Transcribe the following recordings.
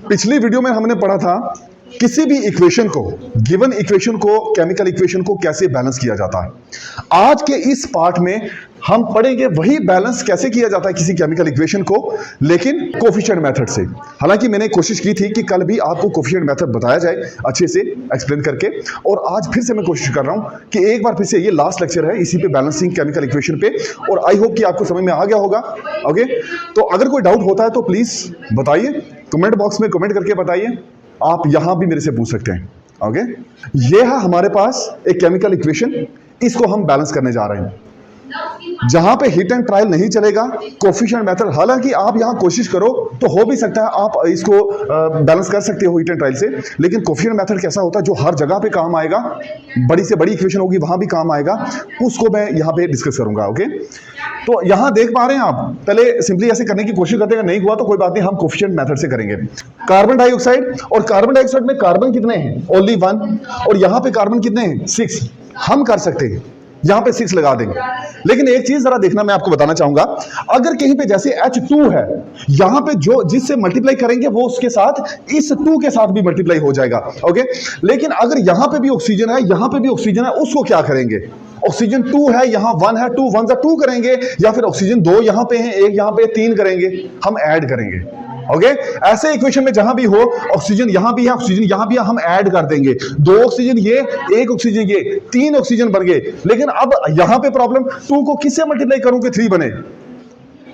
पिछली वीडियो में हमने पढ़ा था किसी भी इक्वेशन को, गिवन इक्वेशन को, केमिकल इक्वेशन को कैसे बैलेंस किया जाता है। आज के इस पार्ट में हम पढ़ेंगे वही बैलेंस कैसे किया जाता है किसी केमिकल इक्वेशन को, लेकिन कोफिशिएंट मेथड से। हालांकि मैंने कोशिश की थी कि कल भी आपको कोफिशिएंट मेथड बताया जाए अच्छे से एक्सप्लेन करके, और आज फिर से मैं कोशिश कर रहा हूं कि एक बार फिर से, ये लास्ट लेक्चर है इसी पे, बैलेंसिंग केमिकल इक्वेशन पे, और आई होप कि आपको समझ में आ गया होगा। ओके, तो अगर कोई डाउट होता है तो प्लीज बताइए, कमेंट बॉक्स में कमेंट करके बताइए। आप यहां भी मेरे से पूछ सकते हैं। ओके, ये है हमारे पास एक केमिकल इक्वेशन, इसको हम बैलेंस करने जा रहे हैं। जहां पे हिट एंड ट्रायल नहीं चलेगा, कोफिशिएंट मेथड, हालांकि आप यहां कोशिश करो तो हो भी सकता है आप इसको बैलेंस कर सकते हो हिट एंड ट्रायल से, लेकिन कोफिशिएंट मेथड कैसा होता है जो हर जगह पे काम आएगा, बड़ी से बड़ी इक्वेशन होगी वहां भी काम आएगा, उसको मैं यहां पे डिस्कस करूंगा। ओके, तो यहां देख पा रहे हैं आप, पहले सिंपली ऐसे करने की कोशिश करते हैं, नहीं हुआ तो कोई बात नहीं, हम कोफिशिएंट मेथड से करेंगे। कार्बन डाइऑक्साइड, और कार्बन डाइऑक्साइड में कार्बन कितने हैं? ओनली 1, और यहां पे कार्बन कितने हैं? 6। हम कर सकते हैं, यहां पे 6 लगा देंगे, लेकिन एक चीज जरा देखना, मैं आपको बताना चाहूंगा, अगर कहीं पे जैसे H2 है, यहां पे जो जिससे मल्टीप्लाई करेंगे वो उसके साथ इस 2 के साथ भी मल्टीप्लाई हो जाएगा। ओके, लेकिन अगर यहां पे भी ऑक्सीजन है, यहां पे भी ऑक्सीजन है, उसको क्या करेंगे? ऑक्सीजन 2 है, यहां 1 है, 2 1 2 करेंगे, या फिर ऑक्सीजन 2 यहां पे है, 1 यहां पे, 3 करेंगे, हम ऐड करेंगे। ओके, ऐसे इक्वेशन में जहां भी हो, ऑक्सीजन यहां भी है, ऑक्सीजन यहां भी है, हम ऐड कर देंगे, 2 ऑक्सीजन ये, 1 ऑक्सीजन ये, 3 ऑक्सीजन बन गए। लेकिन अब यहां पे प्रॉब्लम, 2 को किससे मल्टीप्लाई करूं कि 3 बने?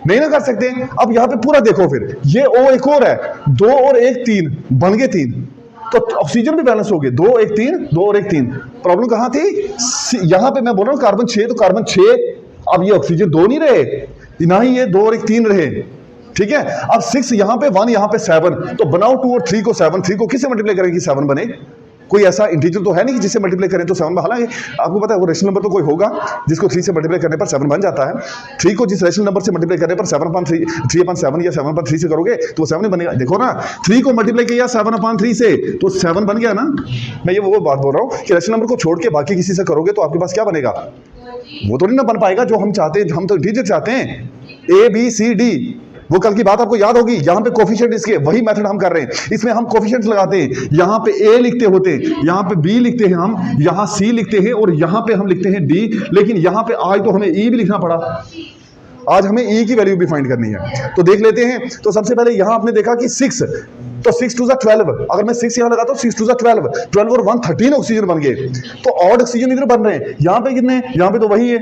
नहीं ना कर सकते। अब यहां पे पूरा देखो, फिर ये O एक और है, 2 और 1 3 बन गए 3, तो ऑक्सीजन भी बैलेंस हो गए, 2 1 3, 2 और 1 3। प्रॉब्लम कहां थी? यहां पे मैं बोल रहा हूं कार्बन 6, तो कार्बन 6, अब ये ऑक्सीजन 2 नहीं रहे, ना ही ये 2 और 1 3 रहे, ठीक है। अब 6 यहां पे, 1 यहां पे, 7, तो बनाओ 2 और 3 को 7, 3 को किससे मल्टीप्लाई करेंगे कि 7 बने? कोई ऐसा इंटीजर तो है नहीं कि जिससे मल्टीप्लाई करें तो 7। हालांकि आपको पता है वो रेशनल नंबर तो कोई होगा जिसको 3 से मल्टीप्लाई करने पर 7 बन जाता है। 3 को जिस रेशनल नंबर से मल्टीप्लाई करने पर 7/3, 3/7 या 7/3 से करोगे तो 7 ही बनेगा। देखो ना, 3 को मल्टीप्लाई किया 7/3 से तो 7 बन गया ना। मैं ये वो बात बोल रहा हूँ कि रेशनल नंबर को छोड़ के बाकी किसी से करोगे तो आपके पास क्या बनेगा? वो तो नहीं ना बन पाएगा जो हम चाहते हैं। हम तो इंटीजर चाहते हैं, A B C D। वो कल की बात आपको याद होगी। यहां पे कोफिशिएंट, इसके वही मेथड हम कर रहे हैं, इसमें हम कोफिशिएंट लगाते हैं। यहां पे A लिखते होते हैं, यहां पे B लिखते हैं, हम यहां C लिखते हैं, और यहां पे हम लिखते हैं D। लेकिन यहां पे आज तो हमें E भी लिखना पड़ा, आज हमें E की वैल्यू भी फाइंड करनी है। तो देख लेते हैं। तो सबसे पहले यहां आपने देखा कि 6, तो 6 2 12, अगर मैं 6 यहां लगाता हूं, 6 2 12, 12 और 1 13 ऑक्सीजन बन गए। तो ऑड ऑक्सीजन इधर बन रहे हैं, यहां पे कितने हैं? यहां पे तो वही है,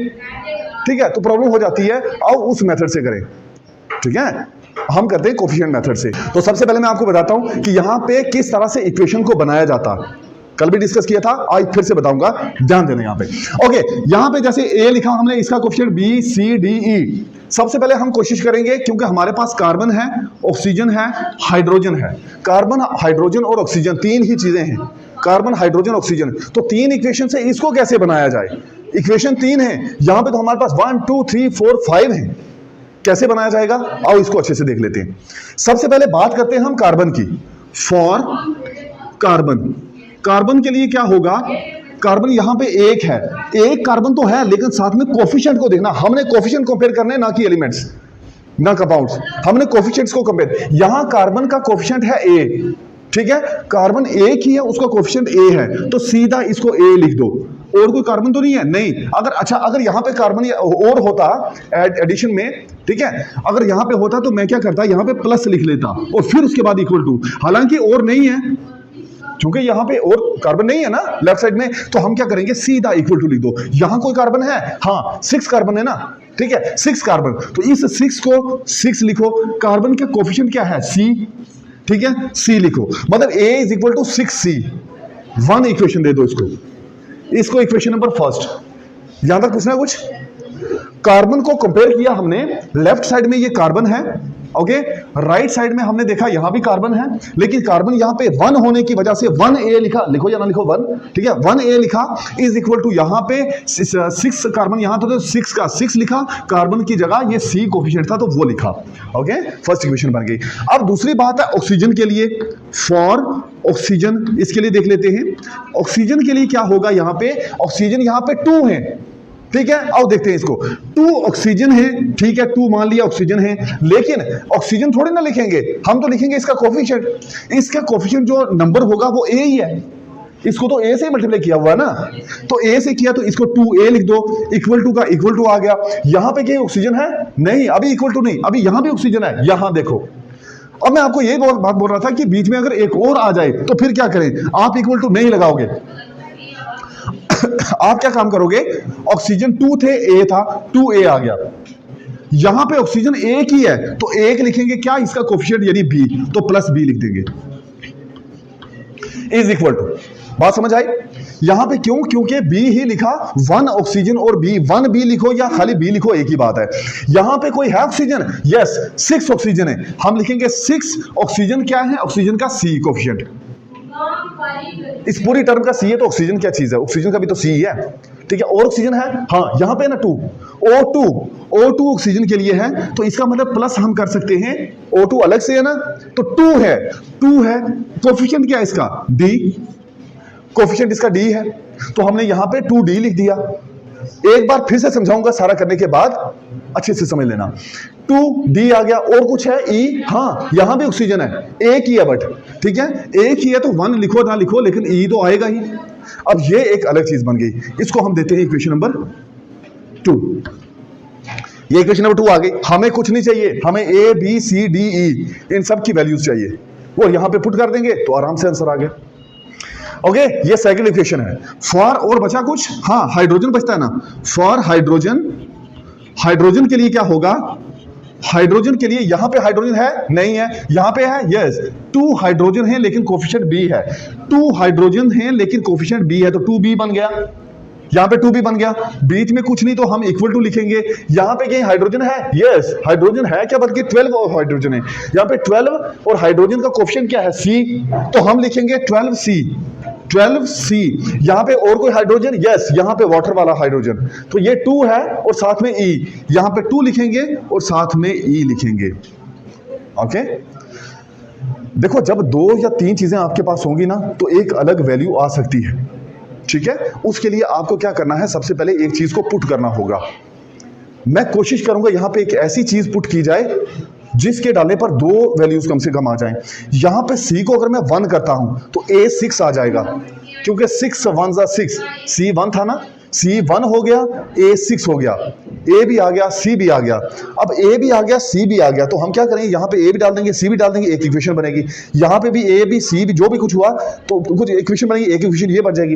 ठीक है। तो प्रॉब्लम हो जाती है, आओ उस मेथड से करें, ठीक है। हम करते हैं कोफिशिएंट मेथड से। तो सबसे पहले मैं आपको बताता हूं कि यहां पे किस तरह से इक्वेशन को बनाया जाता है। कल भी डिस्कस किया था, आज फिर से बताऊंगा, ध्यान देना यहां पे। ओके, यहां पे जैसे A लिखा हमने, इसका coefficient B C D E। सबसे पहले हम कोशिश करेंगे, क्योंकि हमारे पास कार्बन है, ऑक्सीजन है, हाइड्रोजन है। कार्बन, हाइड्रोजन और ऑक्सीजन 3 ही चीजें हैं, कार्बन हाइड्रोजन ऑक्सीजन। तो 3 इक्वेशन से इसको कैसे बनाया जाए? इक्वेशन 3 है, यहां पे तो हमारे पास 1 2 3 4 5 है। कैसे बनाया जाएगा? आओ इसको अच्छे से देख लेते हैं। सबसे पहले बात करते हैं हम कार्बन की। फॉर कार्बन, कार्बन के लिए क्या होगा? कार्बन यहां पे 1 है, 1 कार्बन तो है, लेकिन साथ में कोफिशिएंट को देखना। हमने कोफिशिएंट कंपेयर करने, ना कि एलिमेंट्स, ना कंपाउंड्स, हमने कोफिशिएंट्स को कंपेयर। यहां कार्बन का कोफिशिएंट है A, ठीक है। कार्बन 1 ही है, उसका कोफिशिएंट A है, तो सीधा इसको A लिख दो। और कोई कार्बन तो नहीं है? नहीं। अगर अच्छा, अगर यहां पे कार्बन और होता एडिशन में, ठीक है, अगर यहां पे होता तो मैं क्या करता, यहां पे प्लस लिख लेता और फिर उसके बाद इक्वल टू। हालांकि और नहीं है, क्योंकि यहां पे और कार्बन नहीं है ना लेफ्ट साइड में, तो हम क्या करेंगे, सीधा इक्वल टू लिख दो। यहां कोई कार्बन है? हाँ, 6 कार्बन है ना, ठीक है, 6 कार्बन। तो इस 6 को 6 लिखो। कार्बन का कोफिशिएंट क्या है? C, ठीक है, C लिखो। मतलब A is equal to 6C। 1 equation दे दो इसको इक्वेशन नंबर फर्स्ट। यहां तक पूछना है कुछ? कार्बन को कंपेयर किया हमने, लेफ्ट साइड में ये कार्बन है, ओके, राइट साइड में हमने देखा यहां भी कार्बन है, लेकिन कार्बन यहां पे 1 होने की वजह से 1A लिखा, लिखो या ना लिखो 1, ठीक है, 1A लिखा इज इक्वल टू यहां पे 6 कार्बन, यहां तो 6 का 6 लिखा, कार्बन की जगह ये C कोफिशिएंट था तो वो लिखा। ओके, फर्स्ट इक्वेशन बन गई। अब दूसरी बात है ऑक्सीजन के लिए। फॉर ऑक्सीजन, इसके लिए देख लेते हैं। ऑक्सीजन के लिए क्या होगा? यहां पे ऑक्सीजन यहां पे 2 है, ठीक है, आओ देखते हैं इसको। 2 ऑक्सीजन है, ठीक है, 2 मान लिया ऑक्सीजन है, लेकिन ऑक्सीजन थोड़ी ना लिखेंगे, हम तो लिखेंगे इसका कोफिशिएंट। इसका कोफिशिएंट जो नंबर होगा वो ए ही है, इसको तो ए से मल्टीप्लाई किया हुआ है ना, तो ए से किया तो इसको 2a लिख दो, इक्वल टू का इक्वल टू आ गया। यहां पे क्या ऑक्सीजन है? नहीं, अभी इक्वल टू नहीं, अभी यहां भी ऑक्सीजन है, यहां देखो। अब मैं आपको ये बात बोल रहा था कि बीच में अगर एक और आ जाए तो फिर क्या करें? आप इक्वल टू नहीं लगाओगे, आप क्या काम करोगे? ऑक्सीजन 2 थे, ए था, 2a आ गया, यहां पे ऑक्सीजन एक ही है तो एक लिखेंगे क्या? इसका कोफिशिएंट यानी बी, तो प्लस बी लिख देंगे, इज इक्वल टू। बात समझ आई? यहां पे क्यों? क्योंकि बी ही लिखा, 1 ऑक्सीजन और बी, 1 बी लिखो या खाली बी लिखो एक ही बात है। यहां पे कोई है ऑक्सीजन? यस, 6 ऑक्सीजन है, हम लिखेंगे 6 ऑक्सीजन क्या है? ऑक्सीजन का सी कोफिशिएंट, इस पूरी टर्म का सी है तो ऑक्सीजन क्या चीज है? ऑक्सीजन का भी तो सी है, ठीक है। और ऑक्सीजन है, हाँ यहां पे ना 2, O2 ऑक्सीजन के लिए है, तो इसका मतलब प्लस हम कर सकते हैं, O2 अलग से है ना, तो 2 है, कोफिशिएंट क्या है इसका? डी, कोफिशिएंट इसका डी है, तो हमने यहां पे 2d लिख दिया। एक बार फिर से समझाऊंगा, सारा करने के बाद अच्छे से समझ लेना। 2d आ गया, और कुछ है e, हाँ यहां भी ऑक्सीजन है, एक ही है बट, ठीक है, एक ही है तो 1 लिखो ना लिखो लेकिन e तो आएगा ही। अब ये एक अलग चीज बन गई, इसको हम देते हैं इक्वेशन नंबर 2। ये इक्वेशन नंबर 2 आ गई, हमें कुछ नहीं चाहिए, हमें a b c d e इन सब की वैल्यूज चाहिए, वो यहां पे पुट कर देंगे तो आराम से आंसर आ गया। ओके, ये सेकंड इक्वेशन है। फॉर, और बचा कुछ? हाँ, हाइड्रोजन बचता है ना, फॉर हाइड्रोजन, हाइड्रोजन के लिए क्या होगा? हाइड्रोजन के लिए यहां पे हाइड्रोजन है? नहीं है, यहां पे है, यस, 2 हाइड्रोजन है लेकिन कोफिशिएंट बी है, 2 हाइड्रोजन है लेकिन कोफिशिएंट बी है, तो 2b बन गया, यहां पे 2b बन गया, बीच में कुछ नहीं तो हम इक्वल टू लिखेंगे। यहां पे क्या हाइड्रोजन है? यस, हाइड्रोजन है क्या, बल्कि 12 हाइड्रोजन है, यहां पे 12, और हाइड्रोजन का कोफिशिएंट क्या है? c, तो हम लिखेंगे 12c। यहां पे और कोई हाइड्रोजन? यस, यहां पे वाटर वाला हाइड्रोजन, तो ये 2 है और साथ में e, यहां पे 2 लिखेंगे और साथ में e लिखेंगे। ओके, देखो जब 2 या 3 चीजें आपके पास होंगी ना तो एक अलग वैल्यू आ सकती है, ठीक है। उसके लिए आपको क्या करना है? सबसे पहले एक चीज को पुट करना होगा। मैं कोशिश करूंगा यहां पे एक ऐसी चीज पुट की जाए जिसके डालने पर 2 वैल्यूज कम से कम आ जाएं। यहां पे c को अगर मैं 1 करता हूं तो a 6 आ जाएगा, क्योंकि 6 1 6, c 1 था ना, c 1 हो गया, a 6 हो गया, a भी आ गया, c भी आ गया। अब a भी आ गया, c भी आ गया, तो हम क्या करेंगे? यहाँ पे a भी डाल देंगे, c भी डाल देंगे, एक इक्वेशन बनेगी। यहाँ पे भी a भी c भी जो भी कुछ हुआ तो कुछ इक्वेशन बनेगी, एक इक्वेशन ये बन जाएगी।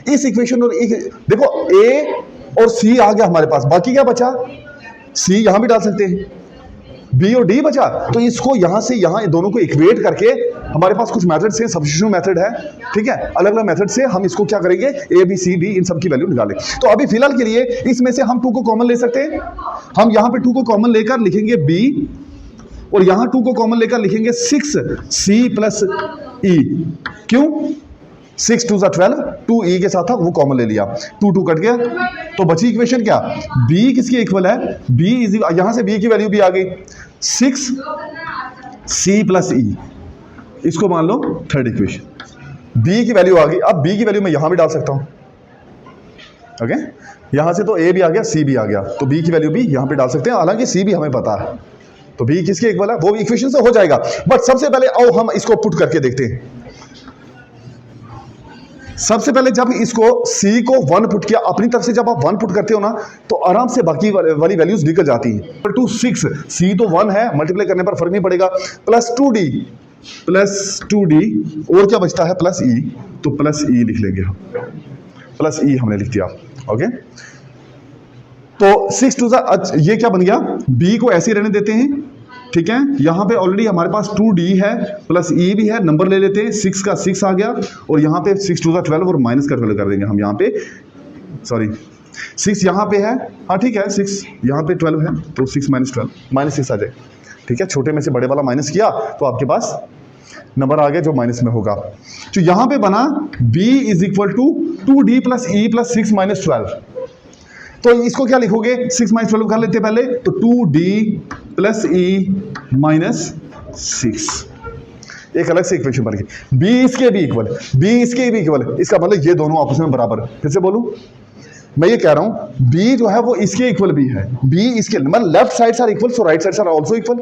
इस इक्वेशन और एक, देखो a और c आ गया हमारे पास, बाकी क्या बचा? c यहाँ भी डाल सकते हैं, बी और डी बचा, तो इसको यहां से यहां दोनों को इक्वेट करके हमारे पास कुछ मेथड से, सब्स्टिट्यूशन मेथड है, ठीक है, अलग अलग मेथड से हम इसको क्या करेंगे? ए बी सी डी इन सब की वैल्यू निकालें। तो अभी फिलहाल के लिए इसमें से हम 2 को कॉमन ले सकते हैं, हम यहां पे 2 को कॉमन लेकर लिखेंगे b, और यहां 2 को कॉमन लेकर लिखेंगे 6c प्लस e। क्यों? 6 2 12, 2e के साथ था वो कॉमन ले लिया, 2 कट गया, तो बची इक्वेशन क्या? b किसके इक्वल है? b इज, यहां से b की वैल्यू भी आ गई, 6c प्लस e, इसको मान लो थर्ड इक्वेशन। b की वैल्यू आ गई, अब b की वैल्यू मैं यहां भी डाल सकता हूं, ओके, यहां से तो a भी आ गया, c भी आ गया, तो b की वैल्यू भी यहां पे डाल सकते हैं, हालांकि c भी हमें पता है, तो b किसके इक्वल है? वो इक्वेशन से हो जाएगा। बट सबसे पहले आओ हम इसको पुट करके देखते हैं। सबसे पहले जब इसको c को 1 पुट किया, अपनी तरफ से जब आप 1 पुट करते हो ना तो आराम से बाकी वाली वैल्यूज निकल जाती हैं। 6 c तो 1 है, मल्टीप्लाई करने पर फर्क नहीं पड़ेगा, प्लस 2d, और क्या बचता है? प्लस e, तो प्लस e लिख लेंगे हम, प्लस e हमने लिख दिया। ओके, तो 6 2 ये क्या बन गया? b को ऐसे रहने देते हैं, ठीक है, यहां पे ऑलरेडी हमारे पास 2d है, प्लस e भी है, नंबर ले लेते हैं, 6 का 6 आ गया, और यहां पे 6 2 12 और माइनस कर देंगे हम, यहां पे सॉरी 6 यहां पे है, हाँ ठीक है, 6 यहां पे 12 है, तो 6 - 12 -6 आ जाए, ठीक है, छोटे में से बड़े वाला माइनस किया तो आपके पास नंबर आ गया जो माइनस में होगा। तो यहां पे बना b is equal to 2d plus e plus 6 - 12, तो इसको क्या लिखोगे? 6 - 12 कर लेते पहले, तो 2d प्लस e माइनस 6, एक अलग से इक्वेशन बन गई। b इसके भी इक्वल, b इसके भी इक्वल, इसका मतलब ये दोनों आपस में बराबर। फिर से बोलूं, मैं ये कह रहा हूं बी जो है वो इसके इक्वल भी है, बी इसके मतलब left side are equal so right side are also equal.